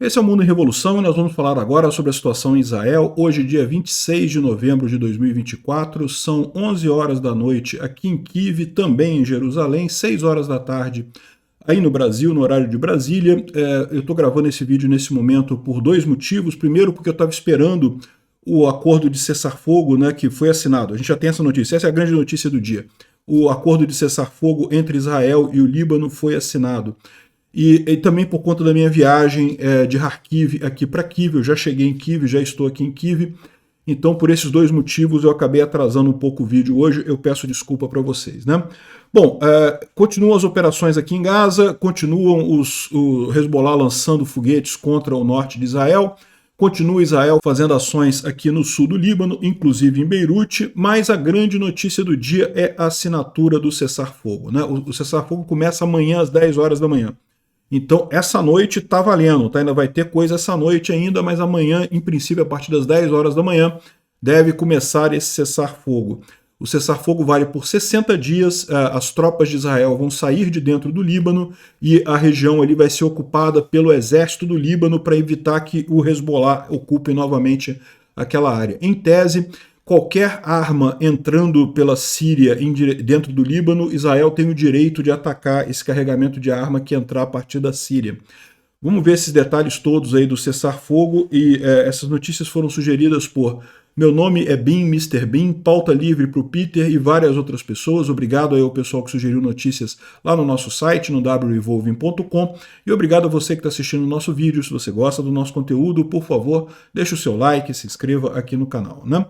Esse é o Mundo em Revolução e nós vamos falar agora sobre a situação em Israel. Hoje, dia 26 de novembro de 2024, são 11 horas da noite aqui em Kiev, também em Jerusalém, 6 horas da tarde aí no Brasil, no horário de Brasília. Eu estou gravando esse vídeo nesse momento por dois motivos. Primeiro, porque eu estava esperando o acordo de cessar-fogo, né, que foi assinado. A gente já tem essa notícia, essa é a grande notícia do dia. O acordo de cessar-fogo entre Israel e o Líbano foi assinado. E também por conta da minha viagem de Kharkiv aqui para Kiev, eu já cheguei em Kiev, já estou aqui em Kiev, então por esses dois motivos eu acabei atrasando um pouco o vídeo hoje, eu peço desculpa para vocês, né? Bom, continuam as operações aqui em Gaza, continuam o Hezbollah lançando foguetes contra o norte de Israel, continua Israel fazendo ações aqui no sul do Líbano, inclusive em Beirute, mas a grande notícia do dia é a assinatura do cessar-fogo, né? O cessar-fogo começa amanhã às 10 horas da manhã. Então, essa noite está valendo, tá? Ainda vai ter coisa essa noite ainda, mas amanhã, em princípio, a partir das 10 horas da manhã, deve começar esse cessar-fogo. O cessar-fogo vale por 60 dias, as tropas de Israel vão sair de dentro do Líbano e a região ali vai ser ocupada pelo exército do Líbano para evitar que o Hezbollah ocupe novamente aquela área. Em tese, qualquer arma entrando pela Síria dentro do Líbano, Israel tem o direito de atacar esse carregamento de arma que entrar a partir da Síria. Vamos ver esses detalhes todos aí do cessar-fogo e essas notícias foram sugeridas por Meu Nome é Bin, Mr. Bin, Pauta Livre para o Peter e várias outras pessoas. Obrigado aí ao pessoal que sugeriu notícias lá no nosso site, no wrevolving.com, e obrigado a você que está assistindo o nosso vídeo. Se você gosta do nosso conteúdo, por favor, deixe o seu like, se inscreva aqui no canal, né?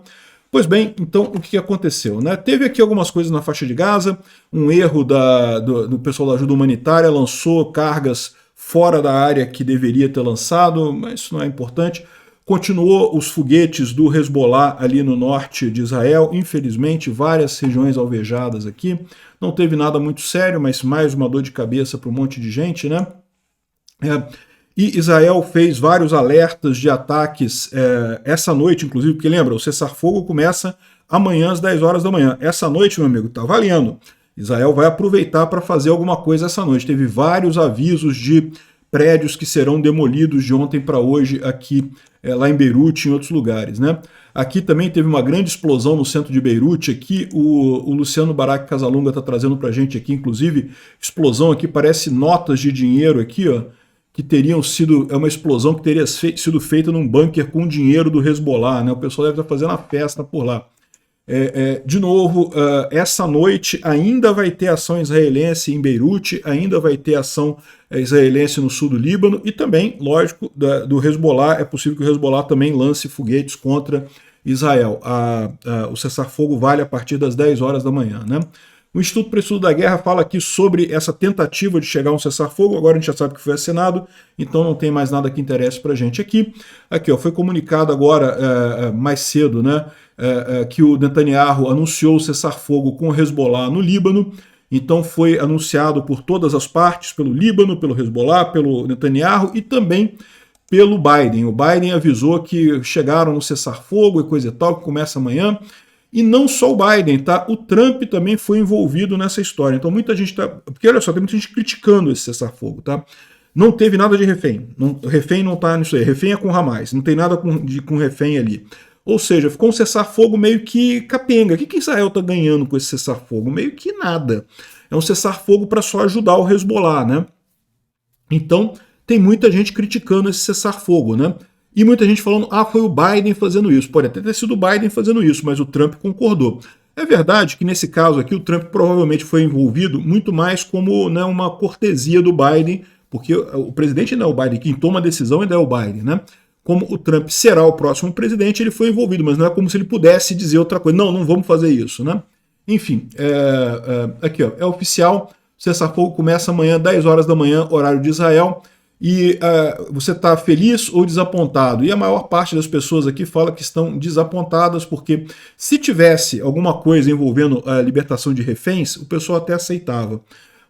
Pois bem, então o que aconteceu, né? Teve aqui algumas coisas na faixa de Gaza, um erro do pessoal da ajuda humanitária, lançou cargas fora da área que deveria ter lançado, mas isso não é importante. Continuou os foguetes do Hezbollah ali no norte de Israel, infelizmente várias regiões alvejadas aqui, não teve nada muito sério, mas mais uma dor de cabeça para um monte de gente, né? E Israel fez vários alertas de ataques essa noite, inclusive, porque lembra, o cessar-fogo começa amanhã às 10 horas da manhã. Essa noite, meu amigo, tá valendo. Israel vai aproveitar para fazer alguma coisa essa noite. Teve vários avisos de prédios que serão demolidos de ontem para hoje aqui, lá em Beirute e em outros lugares, né? Aqui também teve uma grande explosão no centro de Beirute. Aqui o Luciano Barak Casalunga está trazendo para a gente aqui, inclusive, explosão aqui, parece notas de dinheiro aqui, ó, que teriam sido, uma explosão que teria sido feita num bunker com dinheiro do Hezbollah, né? O pessoal deve estar fazendo a festa por lá. De novo, essa noite ainda vai ter ação israelense em Beirute, ainda vai ter ação israelense no sul do Líbano e também, lógico, do Hezbollah. É possível que o Hezbollah também lance foguetes contra Israel. O cessar-fogo vale a partir das 10 horas da manhã, né? O Instituto para o Estudo da Guerra fala aqui sobre essa tentativa de chegar a um cessar-fogo. Agora a gente já sabe que foi assinado, então não tem mais nada que interesse para a gente aqui. Aqui, ó, foi comunicado agora, mais cedo, né, que o Netanyahu anunciou o cessar-fogo com o Hezbollah no Líbano. Então foi anunciado por todas as partes, pelo Líbano, pelo Hezbollah, pelo Netanyahu e também pelo Biden. O Biden avisou que chegaram no cessar-fogo e coisa e tal, que começa amanhã. E não só o Biden, tá? O Trump também foi envolvido nessa história. Então muita gente tá... Porque olha só, tem muita gente criticando esse cessar-fogo, tá? Não teve nada de refém. Refém não tá nisso aí. Refém é com Hamas. Não tem nada com refém ali. Ou seja, ficou um cessar-fogo meio que capenga. O que Israel tá ganhando com esse cessar-fogo? Meio que nada. É um cessar-fogo para só ajudar o Hezbollah, né? Então tem muita gente criticando esse cessar-fogo, né? E muita gente falando, foi o Biden fazendo isso. Pode até ter sido o Biden fazendo isso, mas o Trump concordou. É verdade que nesse caso aqui o Trump provavelmente foi envolvido muito mais como, né, uma cortesia do Biden, porque o presidente não é o Biden, quem toma a decisão ainda é o Biden, né? Como o Trump será o próximo presidente, ele foi envolvido, mas não é como se ele pudesse dizer outra coisa. Não vamos fazer isso, né? Enfim, aqui, ó, é oficial, o cessar-fogo começa amanhã, 10 horas da manhã, horário de Israel. E você está feliz ou desapontado? E a maior parte das pessoas aqui fala que estão desapontadas, porque se tivesse alguma coisa envolvendo a libertação de reféns, o pessoal até aceitava.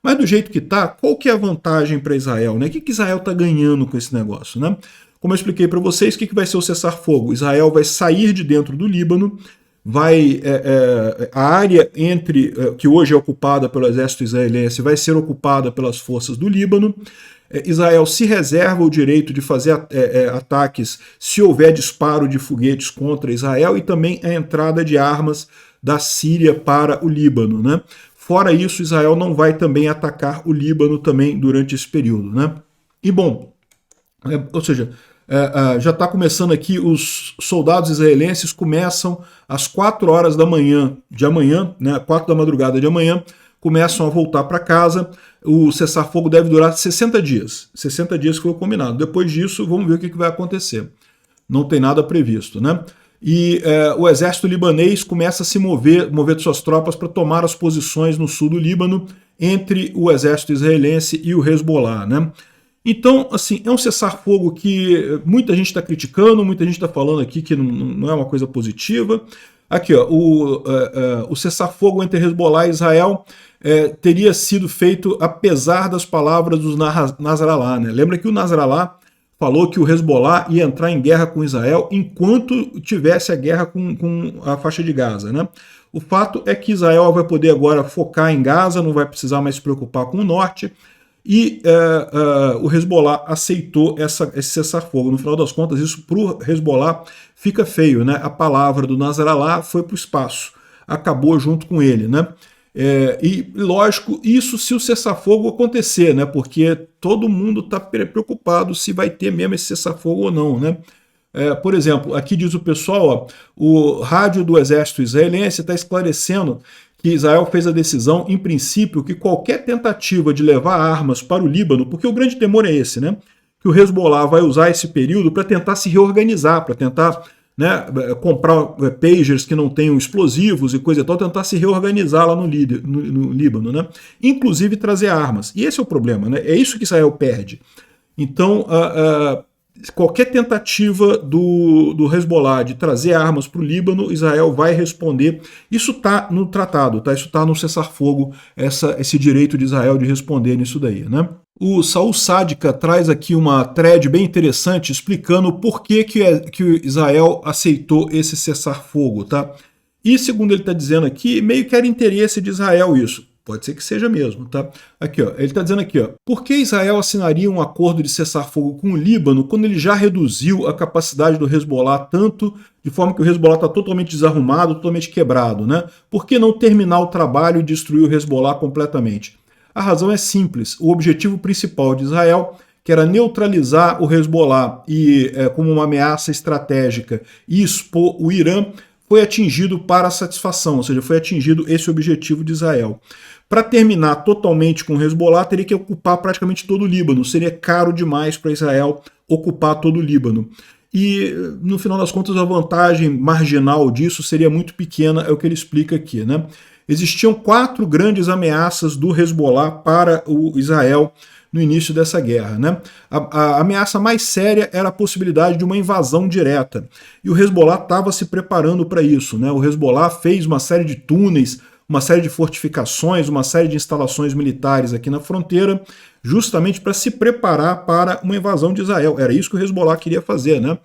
Mas do jeito que está, qual que é a vantagem para Israel, né? O que Israel está ganhando com esse negócio, né? Como eu expliquei para vocês, o que vai ser o cessar-fogo? Israel vai sair de dentro do Líbano, a área que hoje é ocupada pelo exército israelense vai ser ocupada pelas forças do Líbano. Israel se reserva o direito de fazer ataques se houver disparo de foguetes contra Israel e também a entrada de armas da Síria para o Líbano, né? Fora isso, Israel não vai também atacar o Líbano também durante esse período, né? E bom, ou seja, já está começando aqui, os soldados israelenses começam às 4 horas da manhã de amanhã, né, 4 da madrugada de amanhã, começam a voltar para casa. O cessar-fogo deve durar 60 dias. 60 dias foi o combinado. Depois disso, vamos ver o que vai acontecer. Não tem nada previsto, né? E o exército libanês começa a se mover de suas tropas para tomar as posições no sul do Líbano entre o exército israelense e o Hezbollah, né? Então, assim, é um cessar-fogo que muita gente está criticando, muita gente está falando aqui que não é uma coisa positiva. Aqui, ó, o cessar-fogo entre Hezbollah e Israel teria sido feito apesar das palavras dos Nasrallah, né? Lembra que o Nasrallah falou que o Hezbollah ia entrar em guerra com Israel enquanto tivesse a guerra com a faixa de Gaza, né? O fato é que Israel vai poder agora focar em Gaza, não vai precisar mais se preocupar com o norte, e o Hezbollah aceitou esse cessar-fogo. No final das contas, isso para o Hezbollah fica feio, né? A palavra do Nasrallah foi para o espaço, acabou junto com ele, né? E lógico, isso se o cessar-fogo acontecer, né? Porque todo mundo está preocupado se vai ter mesmo esse cessar-fogo ou não, né? Por exemplo, aqui diz o pessoal, ó, o rádio do exército israelense está esclarecendo que Israel fez a decisão, em princípio, que qualquer tentativa de levar armas para o Líbano, porque o grande temor é esse, né? Que o Hezbollah vai usar esse período para tentar se reorganizar, para tentar, né, comprar pagers que não tenham explosivos e coisa e tal, tentar se reorganizar lá no Líbano, né? Inclusive trazer armas. E esse é o problema, né? É isso que Israel perde. Então, qualquer tentativa do Hezbollah de trazer armas para o Líbano, Israel vai responder. Isso está no tratado, tá? Isso está no cessar-fogo, esse direito de Israel de responder nisso daí, né? O Saul Sádica traz aqui uma thread bem interessante explicando por que Israel aceitou esse cessar-fogo, tá? E segundo ele está dizendo aqui, meio que era interesse de Israel isso. Pode ser que seja mesmo, tá? Aqui, ó, ele está dizendo aqui, ó, por que Israel assinaria um acordo de cessar-fogo com o Líbano quando ele já reduziu a capacidade do Hezbollah tanto, de forma que o Hezbollah está totalmente desarrumado, totalmente quebrado, né? Por que não terminar o trabalho e destruir o Hezbollah completamente? A razão é simples. O objetivo principal de Israel, que era neutralizar o Hezbollah como uma ameaça estratégica e expor o Irã, foi atingido para a satisfação, ou seja, foi atingido esse objetivo de Israel. Para terminar totalmente com o Hezbollah, teria que ocupar praticamente todo o Líbano. Seria caro demais para Israel ocupar todo o Líbano. E, no final das contas, a vantagem marginal disso seria muito pequena, é o que ele explica aqui, né? Existiam 4 grandes ameaças do Hezbollah para o Israel no início dessa guerra, né? A ameaça mais séria era a possibilidade de uma invasão direta. E o Hezbollah estava se preparando para isso, né? O Hezbollah fez uma série de túneis, uma série de fortificações, uma série de instalações militares aqui na fronteira, justamente para se preparar para uma invasão de Israel. Era isso que o Hezbollah queria fazer, né?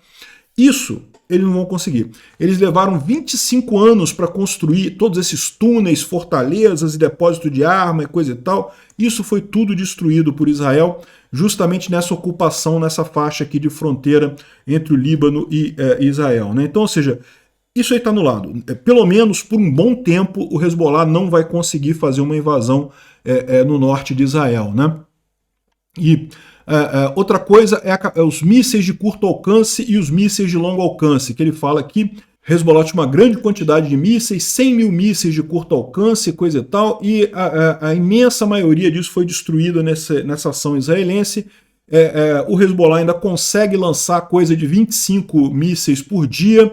Isso eles não vão conseguir. Eles levaram 25 anos para construir todos esses túneis, fortalezas e depósito de arma e coisa e tal. Isso foi tudo destruído por Israel, justamente nessa ocupação, nessa faixa aqui de fronteira entre o Líbano e Israel, né? Então, ou seja, isso aí está anulado. Pelo menos por um bom tempo, o Hezbollah não vai conseguir fazer uma invasão no norte de Israel, né? E outra coisa é os mísseis de curto alcance e os mísseis de longo alcance, que ele fala aqui. Hezbollah tinha uma grande quantidade de mísseis, 100 mil mísseis de curto alcance, coisa e tal, e a imensa maioria disso foi destruída nessa ação israelense. O Hezbollah ainda consegue lançar coisa de 25 mísseis por dia,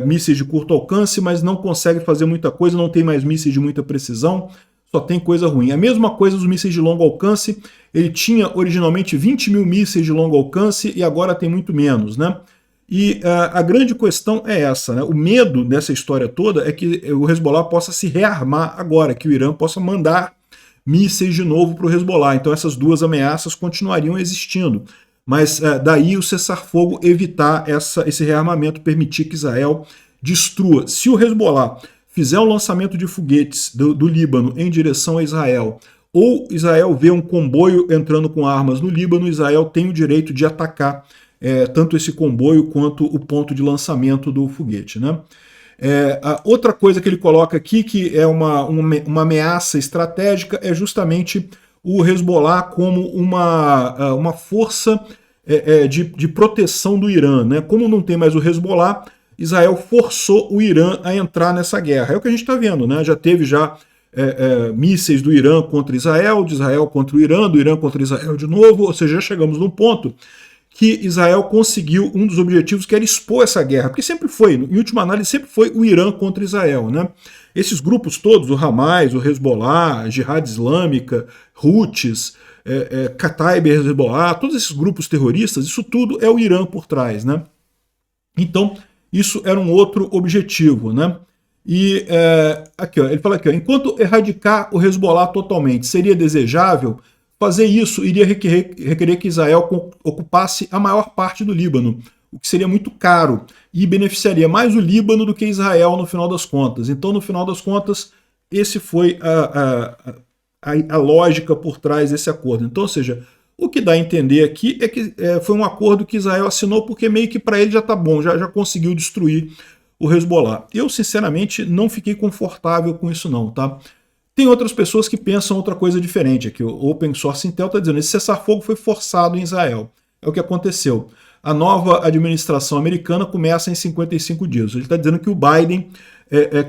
mísseis de curto alcance, mas não consegue fazer muita coisa, não tem mais mísseis de muita precisão, só tem coisa ruim. A mesma coisa dos mísseis de longo alcance, ele tinha originalmente 20 mil mísseis de longo alcance e agora tem muito menos, né? E a grande questão é essa, né? O medo dessa história toda é que o Hezbollah possa se rearmar agora, que o Irã possa mandar mísseis de novo para o Hezbollah. Então essas duas ameaças continuariam existindo. Mas daí o cessar-fogo evitar esse rearmamento, permitir que Israel destrua. Se o Hezbollah fizer um lançamento de foguetes do Líbano em direção a Israel, ou Israel vê um comboio entrando com armas no Líbano, Israel tem o direito de atacar tanto esse comboio quanto o ponto de lançamento do foguete, né? A outra coisa que ele coloca aqui, que é uma ameaça estratégica, é justamente o Hezbollah como uma força de proteção do Irã, né? Como não tem mais o Hezbollah, Israel forçou o Irã a entrar nessa guerra. É o que a gente está vendo, né? Já teve mísseis do Irã contra Israel, de Israel contra o Irã, do Irã contra Israel de novo, ou seja, já chegamos num ponto que Israel conseguiu um dos objetivos, que era expor essa guerra, porque sempre foi, em última análise, sempre foi o Irã contra Israel, né? Esses grupos todos, o Hamas, o Hezbollah, a Jihad Islâmica, Houthis, Kataib Hezbollah, todos esses grupos terroristas, isso tudo é o Irã por trás, né? Então, isso era um outro objetivo, né? E aqui, ó, ele fala aqui, ó, enquanto erradicar o Hezbollah totalmente seria desejável, fazer isso iria requerer que Israel ocupasse a maior parte do Líbano, o que seria muito caro e beneficiaria mais o Líbano do que Israel no final das contas. Então, no final das contas, esse foi a lógica por trás desse acordo. Então, ou seja, o que dá a entender aqui é que foi um acordo que Israel assinou porque meio que para ele já está bom, já conseguiu destruir o Hezbollah. Eu, sinceramente, não fiquei confortável com isso não, tá? Tem outras pessoas que pensam outra coisa diferente. Aqui o Open Source Intel está dizendo que esse cessar-fogo foi forçado em Israel. É o que aconteceu. A nova administração americana começa em 55 dias. Ele está dizendo que o Biden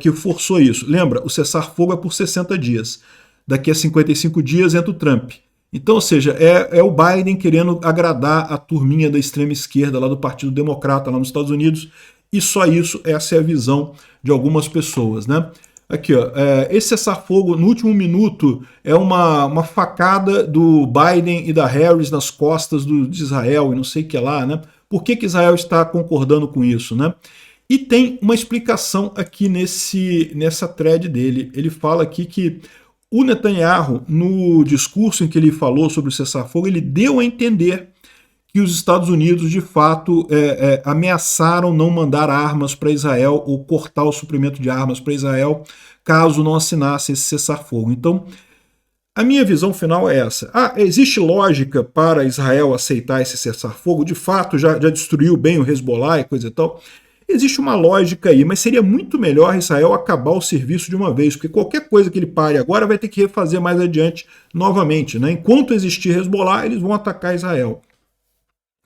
que forçou isso. Lembra, o cessar-fogo é por 60 dias. Daqui a 55 dias entra o Trump. Então, ou seja, é o Biden querendo agradar a turminha da extrema esquerda lá do Partido Democrata lá nos Estados Unidos, e só isso, essa é a visão de algumas pessoas, né? Aqui, ó, esse cessar-fogo no último minuto é uma facada do Biden e da Harris nas costas de Israel e não sei o que lá, né? Por que Israel está concordando com isso, né? E tem uma explicação aqui nessa thread dele. Ele fala aqui que o Netanyahu, no discurso em que ele falou sobre o cessar-fogo, ele deu a entender que os Estados Unidos, de fato, ameaçaram não mandar armas para Israel ou cortar o suprimento de armas para Israel caso não assinasse esse cessar-fogo. Então, a minha visão final é essa. Existe lógica para Israel aceitar esse cessar-fogo? De fato, já destruiu bem o Hezbollah e coisa e tal. Existe uma lógica aí, mas seria muito melhor Israel acabar o serviço de uma vez, porque qualquer coisa que ele pare agora vai ter que refazer mais adiante novamente, né? Enquanto existir Hezbollah, eles vão atacar Israel.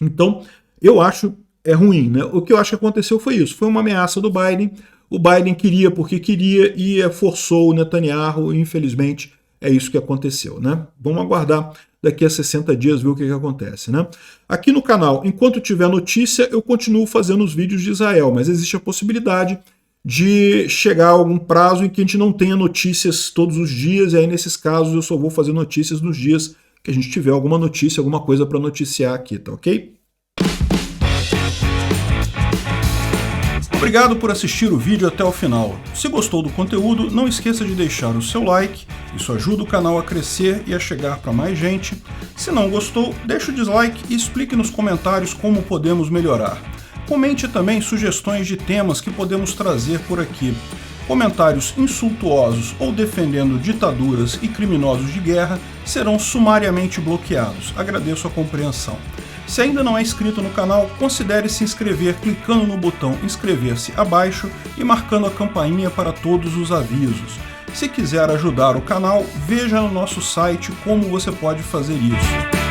Então, eu acho ruim, né? O que eu acho que aconteceu foi isso. Foi uma ameaça do Biden. O Biden queria porque queria e forçou o Netanyahu. E, infelizmente, é isso que aconteceu, né? Vamos aguardar daqui a 60 dias ver o que acontece, né? Aqui no canal, enquanto tiver notícia, eu continuo fazendo os vídeos de Israel, mas existe a possibilidade de chegar a algum prazo em que a gente não tenha notícias todos os dias, e aí nesses casos eu só vou fazer notícias nos dias que a gente tiver alguma notícia, alguma coisa para noticiar aqui, tá ok? Obrigado por assistir o vídeo até o final. Se gostou do conteúdo, não esqueça de deixar o seu like, isso ajuda o canal a crescer e a chegar para mais gente. Se não gostou, deixe o dislike e explique nos comentários como podemos melhorar. Comente também sugestões de temas que podemos trazer por aqui. Comentários insultuosos ou defendendo ditaduras e criminosos de guerra serão sumariamente bloqueados. Agradeço a compreensão. Se ainda não é inscrito no canal, considere se inscrever clicando no botão inscrever-se abaixo e marcando a campainha para todos os avisos. Se quiser ajudar o canal, veja no nosso site como você pode fazer isso.